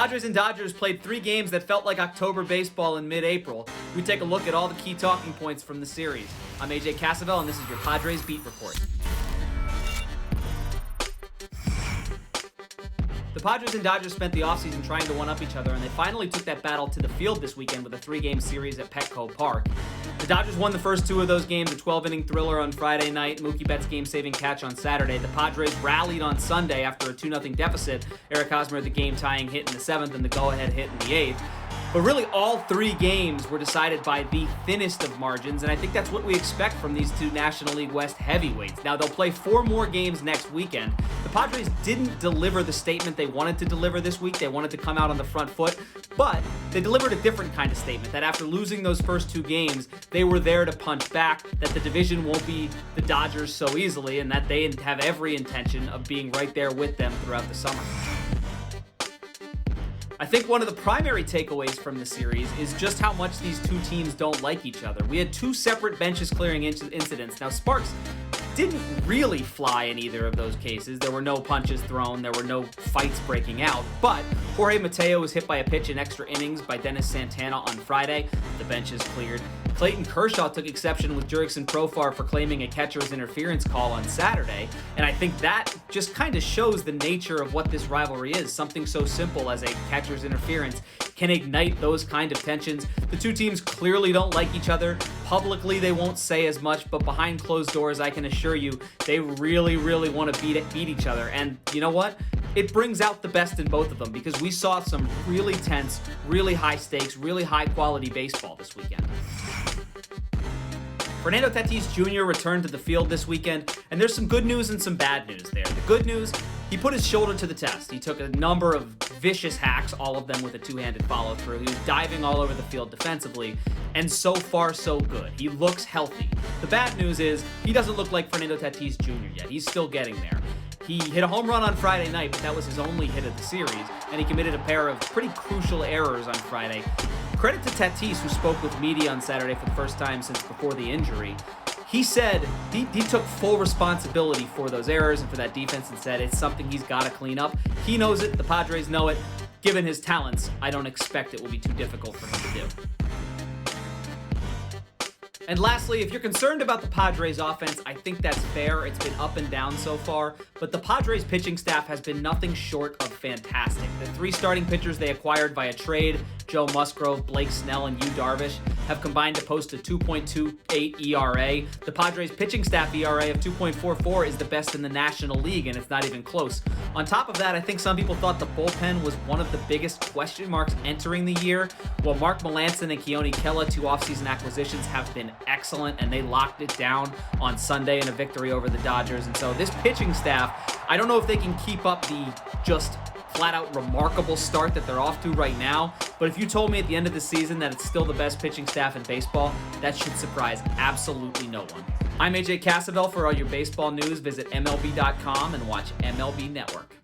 Padres and Dodgers played 3 games that felt like October baseball in mid-April. We take a look at all the key talking points from the series. I'm AJ Cassavell, and this is your Padres Beat Report. The Padres and Dodgers spent the offseason trying to one-up each other, and they finally took that battle to the field this weekend with a 3-game series at Petco Park. The Dodgers won the first 2 of those games, a 12-inning thriller on Friday night, Mookie Betts' game-saving catch on Saturday. The Padres rallied on Sunday after a 2-0 deficit. Eric Hosmer, the game-tying hit in the 7th and the go-ahead hit in the 8th. But really, all 3 games were decided by the thinnest of margins, and I think that's what we expect from these 2 National League West heavyweights. Now, they'll play 4 more games next weekend. The Padres didn't deliver the statement they wanted to deliver this week. They wanted to come out on the front foot, but they delivered a different kind of statement, that after losing those first 2 games, they were there to punch back, that the division won't be the Dodgers so easily, and that they have every intention of being right there with them throughout the summer. I think one of the primary takeaways from the series is just how much these 2 teams don't like each other. We had 2 separate benches clearing incidents. Now, sparks didn't really fly in either of those cases. There were no punches thrown. There were no fights breaking out. But Jorge Mateo was hit by a pitch in extra innings by Dennis Santana on Friday. The bench is cleared. Clayton Kershaw took exception with Jurickson Profar for claiming a catcher's interference call on Saturday, and I think that just kind of shows the nature of what this rivalry is. Something so simple as a catcher's interference can ignite those kind of tensions. The 2 teams clearly don't like each other. Publicly, they won't say as much, but behind closed doors, I can assure you, they really, really want to beat each other. And you know what? It brings out the best in both of them, because we saw some really tense, really high stakes, really high quality baseball this weekend. Fernando Tatis Jr. returned to the field this weekend, and there's some good news and some bad news there. The good news, he put his shoulder to the test. He took a number of vicious hacks, all of them with a 2-handed follow-through. He was diving all over the field defensively, and so far, so good. He looks healthy. The bad news is he doesn't look like Fernando Tatis Jr. yet. He's still getting there. He hit a home run on Friday night, but that was his only hit of the series, and he committed a pair of pretty crucial errors on Friday. Credit to Tatis, who spoke with media on Saturday for the first time since before the injury. He said he took full responsibility for those errors and for that defense, and said it's something he's got to clean up. He knows it. The Padres know it. Given his talents, I don't expect it will be too difficult for him to do. And lastly, if you're concerned about the Padres offense, I think that's fair. It's been up and down so far, but the Padres pitching staff has been nothing short of fantastic. The 3 starting pitchers they acquired via trade, Joe Musgrove, Blake Snell, and Yu Darvish, have combined to post a 2.28 ERA. The Padres pitching staff ERA of 2.44 is the best in the National League, and it's not even close. On top of that, I think some people thought the bullpen was one of the biggest question marks entering the year. Well, Mark Melancon and Keone Kela, 2 offseason acquisitions, have been excellent, and they locked it down on Sunday in a victory over the Dodgers. And so this pitching staff, I don't know if they can keep up the just flat-out remarkable start that they're off to right now, but if you told me at the end of the season that it's still the best pitching staff in baseball, that should surprise absolutely no one. I'm AJ Cassavell. For all your baseball news, visit MLB.com and watch MLB Network.